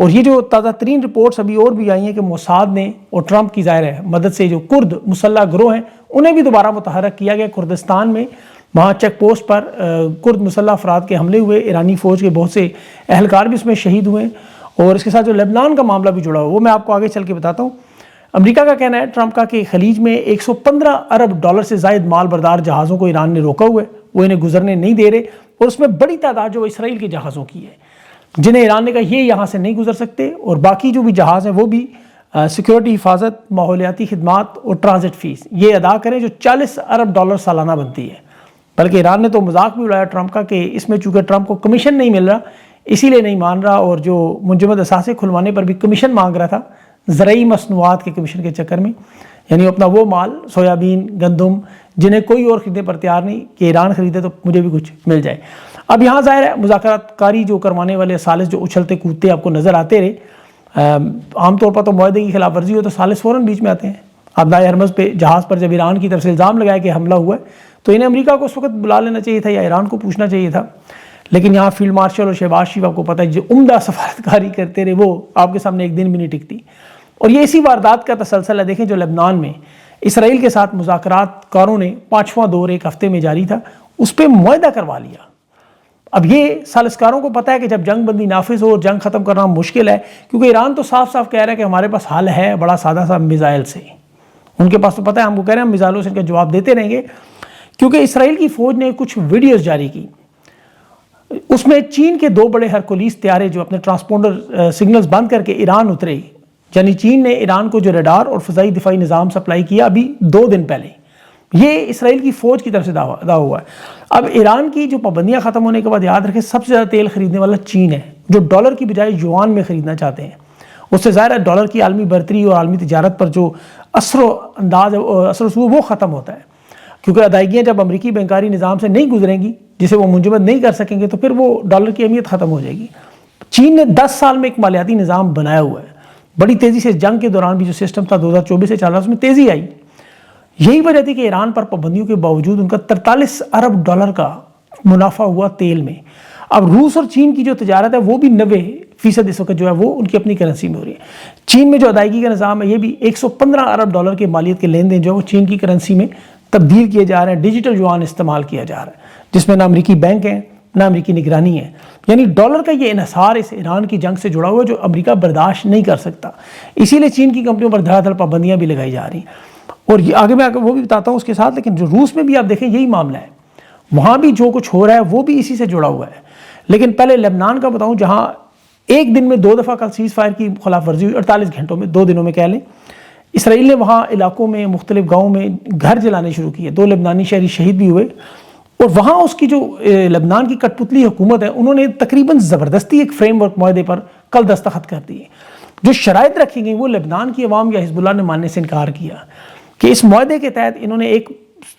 اور یہ جو تازہ ترین رپورٹس ابھی اور بھی آئی ہیں کہ موساد نے اور ٹرمپ کی ظاہر ہے مدد سے جو کرد مسلح گروہ ہیں انہیں بھی دوبارہ متحرک کیا گیا کردستان میں. وہاں چیک پوسٹ پر کرد مسلح افراد کے حملے ہوئے, ایرانی فوج کے بہت سے اہلکار بھی اس میں شہید ہوئے. اور اس کے ساتھ جو لبنان کا معاملہ بھی جڑا ہوا وہ میں آپ کو آگے چل کے بتاتا ہوں. امریکہ کا کہنا ہے ٹرمپ کا کہ خلیج میں $115 ارب سے زائد مال بردار جہازوں کو ایران نے روکا ہوا ہے, وہ انہیں گزرنے نہیں دے رہے, اور اس میں بڑی تعداد جو اسرائیل کے جہازوں کی ہے جنہیں ایران نے کہا یہ یہاں سے نہیں گزر سکتے, اور باقی جو بھی جہاز ہیں وہ بھی سیکیورٹی, حفاظت, ماحولیاتی خدمات اور ٹرانزٹ فیس یہ ادا کریں جو $40 ارب سالانہ بنتی ہے. بلکہ ایران نے تو مذاق بھی اڑایا ٹرمپ کا کہ اس میں چونکہ ٹرمپ کو کمیشن نہیں مل رہا اسی لیے نہیں مان رہا, اور جو منجمد اثاثے کھلوانے پر بھی کمیشن مانگ رہا تھا زرعی مصنوعات کے کمیشن کے چکر میں, یعنی اپنا وہ مال سویابین, گندم جنہیں کوئی اور خریدنے پر تیار نہیں کہ ایران خریدے تو مجھے بھی کچھ مل جائے. اب یہاں ظاہر ہے مذاکرات کاری جو کروانے والے ثالث جو اچھلتے کودتے آپ کو نظر آتے رہے, عام طور پر تو معاہدے کی خلاف ورزی ہو تو ثالث فوراً بیچ میں آتے ہیں. آبنائے ہرمز پہ جہاز پر جب ایران کی طرف سے الزام لگایا کہ حملہ ہوا ہے تو انہیں امریکہ کو اس وقت بلا لینا چاہیے تھا یا ایران کو پوچھنا چاہیے تھا, لیکن یہاں فیلڈ مارشل اور شہباز شریف آپ کو پتہ ہے جو عمدہ سفارتکاری کرتے رہے وہ آپ کے سامنے ایک دن بھی نہیں ٹکتی. اور یہ اسی واردات کا تسلسل ہے. دیکھیں جو لبنان میں اسرائیل کے ساتھ مذاکرات کاروں نے 5واں دور ایک ہفتے میں جاری تھا, اس پہ معاہدہ کروا لیا. اب یہ سالسکاروں کو پتہ ہے کہ جب جنگ بندی نافذ ہو اور جنگ ختم کرنا مشکل ہے, کیونکہ ایران تو صاف صاف کہہ رہا ہے کہ ہمارے پاس حل ہے بڑا سادہ سا میزائل سے. ان کے پاس تو پتہ ہے ہم کو کہہ رہے ہیں ہم میزائلوں سے ان کا جواب دیتے رہیں گے, کیونکہ اسرائیل کی فوج نے کچھ ویڈیوز جاری کی. اس میں چین کے 2 بڑے ہرکولیس طیارے جو اپنے ٹرانسپونڈر سگنلز بند کر کے ایران اترے, یعنی چین نے ایران کو جو ریڈار اور فضائی دفاعی نظام سپلائی کیا ابھی 2 دن پہلے, یہ اسرائیل کی فوج کی طرف سے دعویٰ ہوا ہے. اب ایران کی جو پابندیاں ختم ہونے کے بعد یاد رکھیں سب سے زیادہ تیل خریدنے والا چین ہے, جو ڈالر کی بجائے یوان میں خریدنا چاہتے ہیں. اس سے ظاہر ہے ڈالر کی عالمی برتری اور عالمی تجارت پر جو اثر و رسوخ وہ ختم ہوتا ہے, کیونکہ ادائیگیاں جب امریکی بینکاری نظام سے نہیں گزریں گی جسے وہ منجمد نہیں کر سکیں گے تو پھر وہ ڈالر کی اہمیت ختم ہو جائے گی. چین نے 10 سال میں ایک مالیاتی نظام بنایا ہوا ہے, بڑی تیزی سے جنگ کے دوران بھی جو سسٹم تھا 2024 سے چل رہا اس میں تیزی آئی. یہی وجہ تھی کہ ایران پر پابندیوں کے باوجود ان کا $43 ارب کا منافع ہوا تیل میں. اب روس اور چین کی جو تجارت ہے وہ بھی 90% اس وقت جو ہے وہ ان کی اپنی کرنسی میں ہو رہی ہے. چین میں جو ادائیگی کا نظام ہے یہ بھی $115 ارب کے مالیت کے لین دین جو ہے وہ چین کی کرنسی میں تبدیل کیے جا رہے ہیں, ڈیجیٹل یوان استعمال کیا جا رہا ہے جس میں نہ امریکی بینک ہیں نہ امریکی نگرانی ہے. یعنی ڈالر کا یہ انحصار اس ایران کی جنگ سے جڑا ہوا ہے جو امریکہ برداشت نہیں کر سکتا, اسی لیے چین کی کمپنیوں پر دھڑا دھڑ پابندیاں بھی لگائی جا رہی ہیں. اور آگے میں وہ بھی بتاتا ہوں اس کے ساتھ, لیکن جو روس میں بھی آپ دیکھیں یہی معاملہ ہے, وہاں بھی جو کچھ ہو رہا ہے وہ بھی اسی سے جڑا ہوا ہے. لیکن پہلے لبنان کا بتاؤں جہاں ایک دن میں 2 دفعہ کل سیز فائر کی خلاف ورزی ہوئی, 48 گھنٹوں میں 2 دنوں میں کہہ لیں. اسرائیل نے وہاں علاقوں میں مختلف گاؤں میں گھر جلانے شروع کیے, 2 لبنانی شہری شہید بھی ہوئے. اور وہاں اس کی جو لبنان کی کٹ پتلی حکومت ہے انہوں نے تقریباً زبردستی ایک فریم ورک معاہدے پر کل دستخط کر دیے. جو شرائط رکھی گئی وہ لبنان کی عوام یا حزب اللہ نے ماننے سے انکار کیا کہ اس معاہدے کے تحت انہوں نے ایک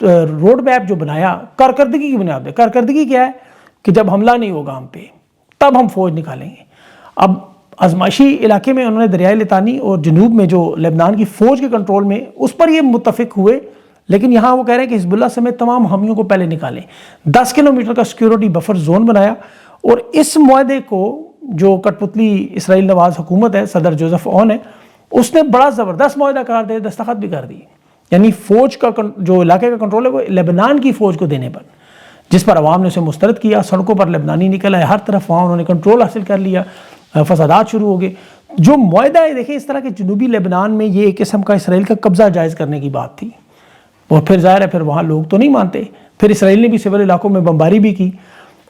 روڈ میپ جو بنایا کارکردگی کی بنیاد پہ. کارکردگی کیا ہے کہ جب حملہ نہیں ہوگا ہم پہ تب ہم فوج نکالیں گے. اب ازمائشی علاقے میں انہوں نے دریائے لتانی اور جنوب میں جو لبنان کی فوج کے کنٹرول میں اس پر یہ متفق ہوئے, لیکن یہاں وہ کہہ رہے ہیں کہ حزب اللہ سمیت تمام حامیوں کو پہلے نکالیں. 10 کلومیٹر کا سیکیورٹی بفر زون بنایا, اور اس معاہدے کو جو کٹ پتلی اسرائیل نواز حکومت ہے صدر جوزف اون ہے اس نے بڑا زبردست معاہدہ قرار دے دستخط بھی کر دی. یعنی فوج کا جو علاقے کا کنٹرول ہے وہ لبنان کی فوج کو دینے پر, جس پر عوام نے اسے مسترد کیا. سڑکوں پر لبنانی نکل آئے, ہر طرف وہاں انہوں نے کنٹرول حاصل کر لیا, فسادات شروع ہو گئے. جو معاہدہ ہے دیکھیں اس طرح کے جنوبی لبنان میں یہ ایک قسم کا اسرائیل کا قبضہ جائز کرنے کی بات تھی, اور پھر ظاہر ہے پھر وہاں لوگ تو نہیں مانتے, پھر اسرائیل نے بھی سول علاقوں میں بمباری بھی کی.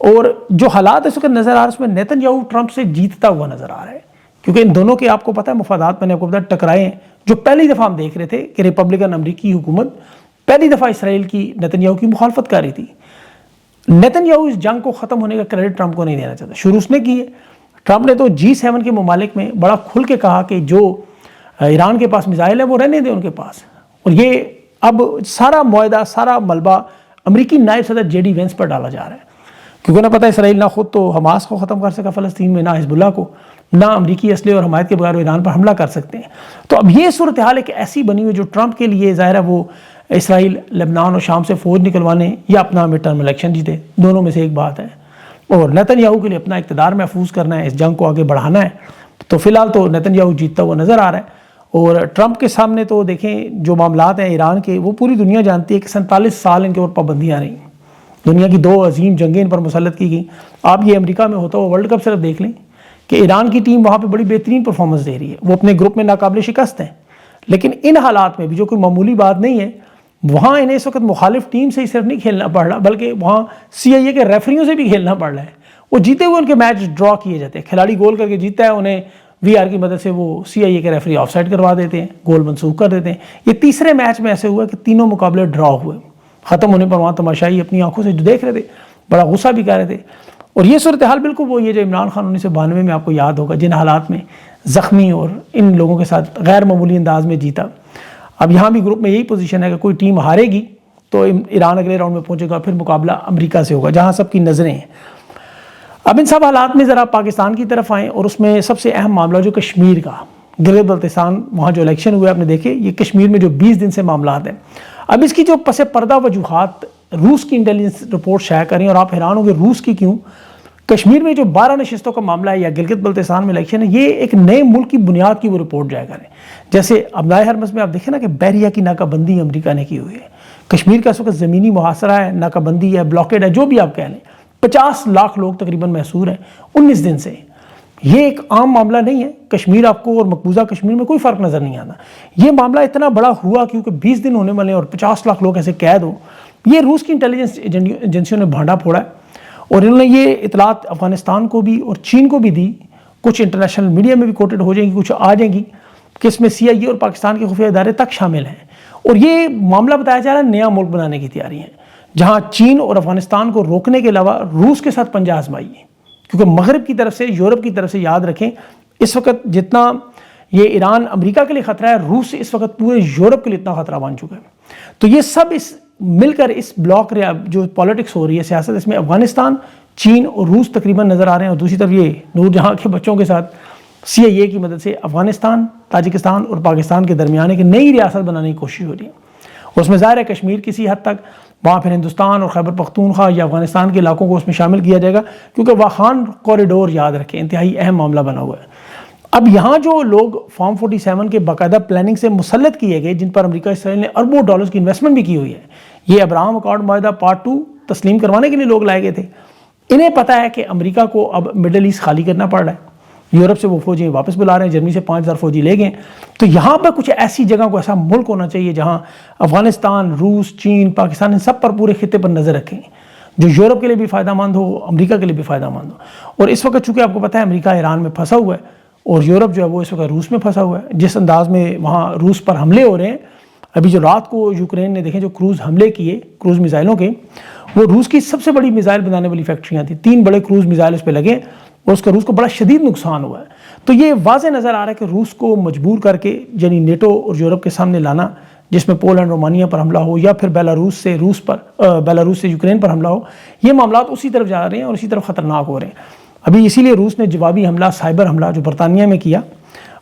اور جو حالات اس وقت نظر آ رہے ہیں اس میں نیتن یاہو ٹرمپ سے جیتتا ہوا نظر آ رہا ہے, کیونکہ ان دونوں کے آپ کو پتہ ہے مفادات میں نے آپ کو بتایا ٹکرائے ہیں. جو پہلی دفعہ ہم دیکھ رہے تھے کہ ریپبلکن امریکی حکومت پہلی دفعہ اسرائیل کی نیتن یاہو کی مخالفت کر رہی تھی. نیتن یاہو اس جنگ کو ختم ہونے کا کریڈٹ ٹرمپ کو نہیں دینا چاہتا, شروع اس نے کی ہے. ٹرمپ نے تو G7 کے ممالک میں بڑا کھل کے کہا کہ جو ایران کے پاس میزائل ہے وہ رہنے دیں ان کے پاس, اور یہ اب سارا معاہدہ سارا ملبہ امریکی نائب صدر JD وینس پر ڈالا جا رہا ہے, کیونکہ نہ پتہ اسرائیل نہ خود تو حماس کو ختم کر سکا فلسطین میں, نہ حزب اللہ کو, نہ امریکی اسلحے اور حمایت کے بغیر وہ ایران پر حملہ کر سکتے ہیں. تو اب یہ صورتحال ایک ایسی بنی ہوئی جو ٹرمپ کے لیے ظاہر ہے وہ اسرائیل لبنان اور شام سے فوج نکلوانے یا اپنا مڈ ٹرم الیکشن جیتے, دونوں میں سے ایک بات ہے. اور نیتن یاہو کے لیے اپنا اقتدار محفوظ کرنا ہے, اس جنگ کو آگے بڑھانا ہے. تو فی الحال تو نیتن یاہو جیتتا ہوا نظر آ رہا ہے، اور ٹرمپ کے سامنے تو دیکھیں جو معاملات ہیں ایران کے، وہ پوری دنیا جانتی ہے کہ 47 سال ان کے اوپر پابندیاں رہیں، دنیا کی 2 عظیم جنگیں ان پر مسلط کی گئیں۔ آپ یہ امریکہ میں ہوتا ہوا ورلڈ کپ صرف دیکھ لیں کہ ایران کی ٹیم وہاں پہ بڑی بہترین پرفارمنس دے رہی ہے، وہ اپنے گروپ میں ناقابل شکست ہیں، لیکن ان حالات میں بھی جو کوئی معمولی بات نہیں ہے، وہاں انہیں اس وقت مخالف ٹیم سے ہی صرف نہیں کھیلنا پڑ رہا، بلکہ وہاں CIA کے ریفریوں سے بھی کھیلنا پڑ رہا ہے۔ وہ جیتے ہوئے ان کے میچ ڈرا کیے جاتے ہیں، کھلاڑی گول کر کے جیتا ہے، انہیں VAR کی مدد سے وہ CIA کے ریفری آف سائڈ کروا دیتے ہیں، گول منسوخ کر دیتے ہیں۔ یہ تیسرے میچ میں ایسے ہوا کہ تینوں مقابلے ڈرا ہوئے، ختم ہونے پر وہاں تماشائی اپنی آنکھوں سے جو دیکھ رہے تھے بڑا غصہ بھی کر رہے تھے۔ اور یہ صورتحال بالکل وہ یہ جو عمران خان 1992 میں آپ کو یاد ہوگا جن حالات میں زخمی اور ان لوگوں کے ساتھ غیر معمولی انداز میں جیتا۔ اب یہاں بھی گروپ میں یہی پوزیشن ہے کہ کوئی ٹیم ہارے گی تو ایران اگلے راؤنڈ میں پہنچے گا، پھر مقابلہ امریکہ سے ہوگا جہاں سب کی نظریں ہیں۔ اب ان سب حالات میں ذرا پاکستان کی طرف آئیں، اور اس میں سب سے اہم معاملہ جو کشمیر کا، گلگت بلتستان وہاں جو الیکشن ہوئے آپ نے دیکھے، یہ کشمیر میں جو 20 دن سے معاملات ہیں۔ اب اس کی جو پس پردہ وجوہات روس کی انٹیلیجنس رپورٹ شائع کریں، اور آپ حیران ہوں گے روس کی کیوں؟ کشمیر میں جو 12 نشستوں کا معاملہ ہے یا گلگت بلتستان میں الیکشن ہے، یہ ایک نئے ملک کی بنیاد کی وہ رپورٹ جائے کریں۔ جیسے ابنائے حرمز میں آپ دیکھیں نا کہ بحریہ کی ناکہ بندی امریکہ نے کی ہوئی ہے، کشمیر کا اس وقت زمینی محاصرہ ہے، ناکہ بندی ہے، بلاکیڈ ہے، جو بھی آپ کہہ لیں، 50 لاکھ لوگ تقریباً محصور ہیں 19 دن سے۔ یہ ایک عام معاملہ نہیں ہے، کشمیر آپ کو اور مقبوضہ کشمیر میں کوئی فرق نظر نہیں آتا۔ یہ معاملہ اتنا بڑا ہوا کیونکہ 20 دن ہونے والے اور 50 لاکھ لوگ ایسے قید ہوں۔ یہ روس کی انٹیلیجنس ایجنسیوں نے بھانڈا پھوڑا ہے، اور انہوں نے یہ اطلاعات افغانستان کو بھی اور چین کو بھی دی، کچھ انٹرنیشنل میڈیا میں بھی کوٹڈ ہو جائیں گی، کچھ آ جائیں گی کہ اس میں CIA اور پاکستان کے خفیہ ادارے تک شامل ہیں۔ اور یہ معاملہ بتایا جا رہا ہے نیا ملک بنانے کی تیاری ہے، جہاں چین اور افغانستان کو روکنے کے علاوہ روس کے ساتھ پنجہ آزمائی ہے، کیونکہ مغرب کی طرف سے، یورپ کی طرف سے یاد رکھیں اس وقت جتنا یہ ایران امریکہ کے لیے خطرہ ہے، روس اس وقت پورے یورپ کے لیے اتنا خطرہ بن چکا ہے۔ تو یہ سب مل کر اس بلاک جو پالیٹکس ہو رہی ہے، سیاست، اس میں افغانستان، چین اور روس تقریباً نظر آ رہے ہیں، اور دوسری طرف یہ نور جہاں کے بچوں کے ساتھ CIA کی مدد سے افغانستان، تاجکستان اور پاکستان کے درمیان ایک نئی ریاست بنانے کی کوشش ہو رہی ہے۔ اس میں ظاہر ہے کشمیر کسی حد تک، وہاں پھر ہندوستان اور خیبر پختونخوا یا افغانستان کے علاقوں کو اس میں شامل کیا جائے گا، کیونکہ واخان کوریڈور یاد رکھیں انتہائی اہم معاملہ بنا ہوا ہے۔ اب یہاں جو لوگ فارم 47 کے باقاعدہ پلاننگ سے مسلط کیے گئے، جن پر امریکہ اسرائیل نے اربوں ڈالرز کی انویسٹمنٹ بھی کی ہوئی ہے، یہ ابراہم اکارڈ معاہدہ پارٹ 2 تسلیم کروانے کے لیے لوگ لائے گئے تھے۔ انہیں پتہ ہے کہ امریکہ کو اب مڈل ایسٹ خالی کرنا پڑ رہا ہے، یورپ سے وہ فوجی واپس بلا رہے ہیں، جرمنی سے 5000 فوجی لے گئے، تو یہاں پر کچھ ایسی جگہ کو ایسا ملک ہونا چاہیے جہاں افغانستان، روس، چین، پاکستان ان سب پر پورے خطے پر نظر رکھیں، جو یورپ کے لیے بھی فائدہ مند ہو، امریکہ کے لیے بھی فائدہ مند ہو۔ اور اس وقت چونکہ آپ کو پتہ ہے امریکہ ایران میں پھنسا ہوا ہے، اور یورپ جو ہے وہ اس وقت روس میں پھنسا ہوا ہے، جس انداز میں وہاں روس پر حملے ہو رہے ہیں۔ ابھی جو رات کو یوکرین نے دیکھیں جو کروز حملے کیے، کروز میزائلوں کے، وہ روس کی سب سے بڑی میزائل بنانے والی فیکٹریاں تھیں، 3 بڑے کروز میزائل اس پہ لگے، اور اس کا روس کو بڑا شدید نقصان ہوا ہے۔ تو یہ واضح نظر آ رہا ہے کہ روس کو مجبور کر کے، یعنی نیٹو اور یورپ کے سامنے لانا، جس میں پولینڈ، رومانیہ پر حملہ ہو، یا پھر بیلاروس سے یوکرین پر حملہ ہو، یہ معاملات اسی طرف جا رہے ہیں اور اسی طرف خطرناک ہو رہے ہیں۔ ابھی اسی لیے روس نے جوابی حملہ، سائبر حملہ جو برطانیہ میں کیا،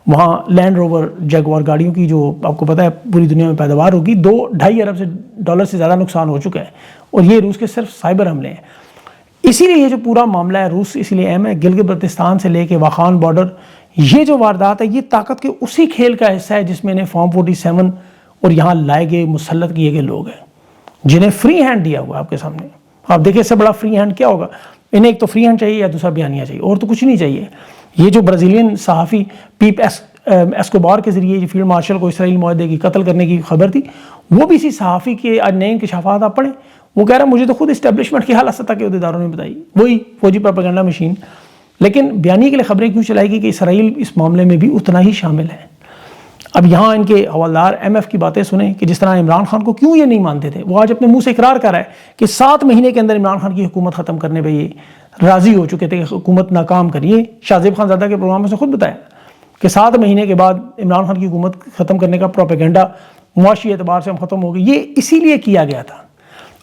وہاں لینڈ روور جیگوار گاڑیوں کی جو آپ کو پتہ ہے پوری دنیا میں پیداوار ہوگی، $2.5 ارب ڈالر سے زیادہ نقصان ہو چکا ہے، اور یہ روس کے صرف سائبر حملے ہیں۔ اسی لیے یہ جو پورا معاملہ ہے روس اسی لیے اہم ہے، گلگت بلتستان سے لے کے واخان بارڈر، یہ جو واردات ہے یہ طاقت کے اسی کھیل کا حصہ ہے جس میں انہیں فارم 47 اور یہاں لائے گئے مسلط کیے گئے لوگ ہیں، جنہیں فری ہینڈ دیا ہوا آپ کے سامنے۔ آپ دیکھیں اس سے بڑا فری ہینڈ کیا ہوگا؟ انہیں ایک تو فری ہینڈ چاہیے یا دوسرا بیانیہ چاہیے، اور تو کچھ نہیں چاہیے۔ یہ جو برازیلین صحافی پیپ ایسکوبار کے ذریعے فیلڈ مارشل کو اسرائیل معاہدے کی قتل کرنے کی خبر تھی، وہ بھی اسی صحافی کے آج نئے انکشافات آپ پڑھیں، وہ کہہ رہا ہے مجھے تو خود اسٹیبلشمنٹ کی حالت سطح کے عہدیداروں نے بتائی، وہی فوجی پروپیگنڈا مشین، لیکن بیانیے کے لیے خبریں کیوں چلائی گئی کہ اسرائیل اس معاملے میں بھی اتنا ہی شامل ہے۔ اب یہاں ان کے حوالدار MF کی باتیں سنیں کہ جس طرح عمران خان کو کیوں یہ نہیں مانتے تھے، وہ آج اپنے منہ سے اقرار کر رہا ہے کہ 7 مہینے کے اندر عمران خان کی حکومت ختم کرنے پہ یہ راضی ہو چکے تھے کہ حکومت ناکام کریے۔ شاہ زیب خان زادہ کے پروگرام میں سے خود بتایا کہ 7 مہینے کے بعد عمران خان کی حکومت ختم کرنے کا پروپیگنڈا معاشی اعتبار سے ہم ختم ہو گئے، یہ اسی لیے کیا گیا تھا۔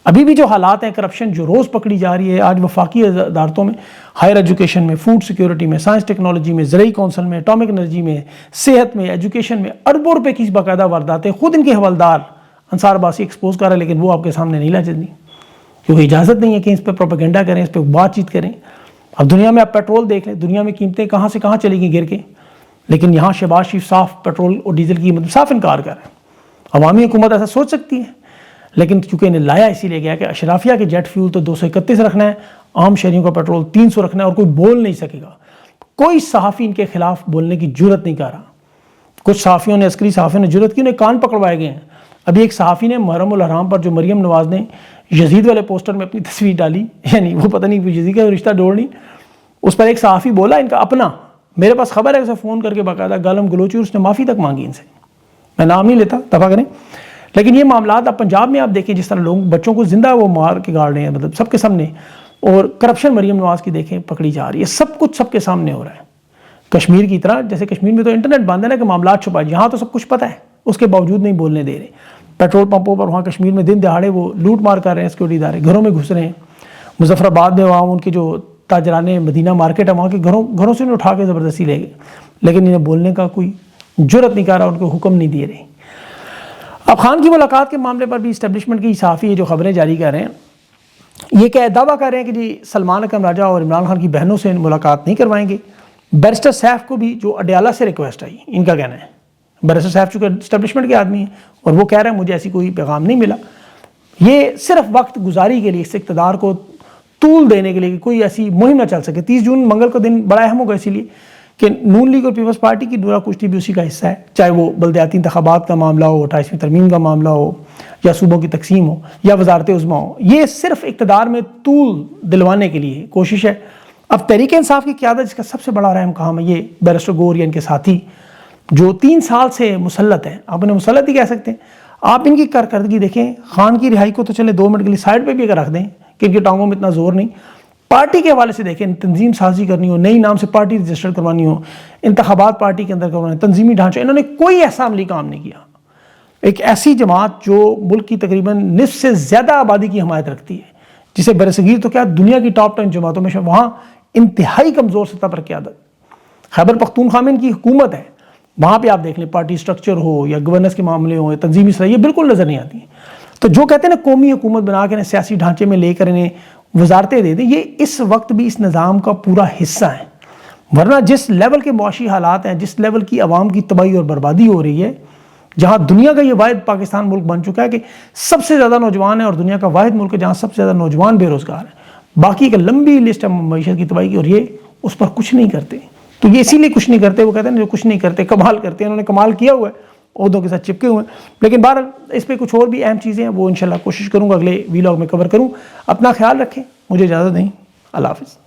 ابھی بھی جو حالات ہیں کرپشن جو روز پکڑی جا رہی ہے، آج وفاقی ادارتوں میں، ہائر ایجوکیشن میں، فوڈ سیکیورٹی میں، سائنس ٹیکنالوجی میں، زرعی کونسل میں، اٹامک انرجی میں، صحت میں، ایجوکیشن میں اربوں روپے کی باقاعدہ وارداتیں خود ان کے حوالدار انصار عباسی ایکسپوز کر رہے ہیں، لیکن وہ آپ کے سامنے نہیں لا جاتی کیونکہ اجازت نہیں ہے کہ اس پہ پروپیگنڈا کریں، اس پہ بات چیت کریں۔ اب دنیا میں آپ پیٹرول دیکھ لیں، دنیا میں قیمتیں کہاں سے کہاں چلی گئی گر کے، لیکن یہاں شہباز شریف صاف پیٹرول اور ڈیزل کی قیمت صاف انکار کر رہے ہیں. عوامی حکومت ایسا سوچ سکتی ہے، لیکن کیونکہ انہیں لایا اسی لیے گیا کہ اشرافیہ کے جیٹ فیول تو 231 رکھنا ہے، عام شہریوں کا پیٹرول 300 رکھنا ہے، اور کوئی بول نہیں سکے گا. کوئی صحافی ان کے خلاف بولنے کی جرت نہیں کر رہا. کچھ صحافیوں نے، عسکری صحافیوں نے جرت کی، انہیں کان پکڑوائے گئے ہیں. ابھی ایک صحافی نے محرم الحرام پر جو مریم نواز نے یزید والے پوسٹر میں اپنی تصویر ڈالی، یعنی وہ پتہ نہیں یزید کا رشتہ ڈوڑ نہیں، اس پر ایک صحافی بولا ان کا اپنا، میرے پاس خبر ہے اسے فون کر کے باقاعدہ گالم گلوچی، اس نے معافی تک مانگی ان سے. میں نام نہیں لیتا، دفع کریں. لیکن یہ معاملات اب پنجاب میں آپ دیکھیں جس طرح لوگ بچوں کو زندہ وہ مار کے گاڑ رہے ہیں، مطلب سب کے سامنے، اور کرپشن مریم نواز کی دیکھیں پکڑی جا رہی ہے، سب کچھ سب کے سامنے ہو رہا ہے. کشمیر کی طرح، جیسے کشمیر میں تو انٹرنیٹ بند ہے نا کہ معاملات چھپائے، یہاں تو سب کچھ پتہ ہے، اس کے باوجود نہیں بولنے دے رہے. پیٹرول پمپوں پر وہاں کشمیر میں دن دہاڑے وہ لوٹ مار کر رہے ہیں، سیکورٹی ادارے گھروں میں گھس رہے ہیں. مظفر آباد میں وہاں ان کے جو تاجران مدینہ مارکیٹ ہے، وہاں کے گھروں سے انہیں اٹھا کے زبردستی لے گئے، لیکن انہیں بولنے کا کوئی جرت نہیں کر رہا، ان کو حکم نہیں دیے رہے. اب خان کی ملاقات کے معاملے پر بھی اسٹیبلشمنٹ کی صحافی جو خبریں جاری کر رہے ہیں، یہ کیا دعویٰ کر رہے ہیں کہ جی سلمان اکرم راجہ اور عمران خان کی بہنوں سے ملاقات نہیں کروائیں گے. بیرسٹر سیف کو بھی جو اڈیالہ سے ریکویسٹ آئی، ان کا کہنا ہے، بیرسٹر سیف چونکہ اسٹیبلشمنٹ کے آدمی ہیں اور وہ کہہ رہے ہیں مجھے ایسی کوئی پیغام نہیں ملا. یہ صرف وقت گزاری کے لیے، اس اقتدار کو طول دینے کے لیے کہ کوئی ایسی مہم نہ چل سکے. 30 جون منگل کا دن بڑا اہم ہوگا اسی لیے کہ نون لیگ اور پیپلز پارٹی کی ڈورا کشتی بھی اسی کا حصہ ہے، چاہے وہ بلدیاتی انتخابات کا معاملہ ہو، 28ویں ترمیم کا معاملہ ہو، یا صوبوں کی تقسیم ہو، یا وزارت عظمیٰ ہو. یہ صرف اقتدار میں طول دلوانے کے لیے کوشش ہے. اب تحریک انصاف کی قیادت، جس کا سب سے بڑا اہم کام ہے، یہ بیرسٹر گور یا ان کے ساتھی جو 3 سال سے مسلط ہیں، آپ انہیں مسلط ہی کہہ سکتے ہیں. آپ ان کی کارکردگی دیکھیں، خان کی رہائی کو تو چلے 2 منٹ کے لیے سائڈ پہ بھی اگر رکھ دیں کہ ان کی ٹانگوں میں اتنا زور نہیں، پارٹی کے حوالے سے دیکھیں، تنظیم سازی کرنی ہو، نئی نام سے پارٹی رجسٹر کروانی ہو، انتخابات پارٹی کے اندر کروانے، تنظیمی ڈھانچے، انہوں نے کوئی ایسا عملی کام نہیں کیا. ایک ایسی جماعت جو ملک کی تقریباً نصف سے زیادہ آبادی کی حمایت رکھتی ہے، جسے برصغیر تو کیا دنیا کی ٹاپ 10 جماعتوں میں وہاں انتہائی کمزور سطح پر قیادت. خیبر پختونخوا میں ان کی حکومت ہے، وہاں پہ آپ دیکھ لیں پارٹی سٹرکچر ہو یا گورننس کے معاملے ہوں یا تنظیمی صلاحیت بالکل نظر نہیں آتی ہیں. تو جو کہتے ہیں نا قومی حکومت بنا کے انہیں سیاسی ڈھانچے میں لے کر انہیں وزارتیں دے دیں، یہ اس وقت بھی اس نظام کا پورا حصہ ہے. ورنہ جس لیول کے معاشی حالات ہیں، جس لیول کی عوام کی تباہی اور بربادی ہو رہی ہے، جہاں دنیا کا یہ واحد پاکستان ملک بن چکا ہے کہ سب سے زیادہ نوجوان ہے، اور دنیا کا واحد ملک ہے جہاں سب سے زیادہ نوجوان بے روزگار ہیں، باقی ایک لمبی لسٹ ہے معیشت کی تباہی کی، اور یہ اس پر کچھ نہیں کرتے. تو یہ اسی لیے کچھ نہیں کرتے، وہ کہتے ہیں جو کچھ نہیں کرتے کمال کرتے ہیں. انہوں نے کمال کیا ہوا ہے، عہدوں کے ساتھ چپکے ہوئے ہیں. لیکن بہرحال اس پہ کچھ اور بھی اہم چیزیں ہیں، وہ انشاءاللہ کوشش کروں گا اگلے ویلاگ میں کور کروں. اپنا خیال رکھیں، مجھے اجازت دیں، اللہ حافظ.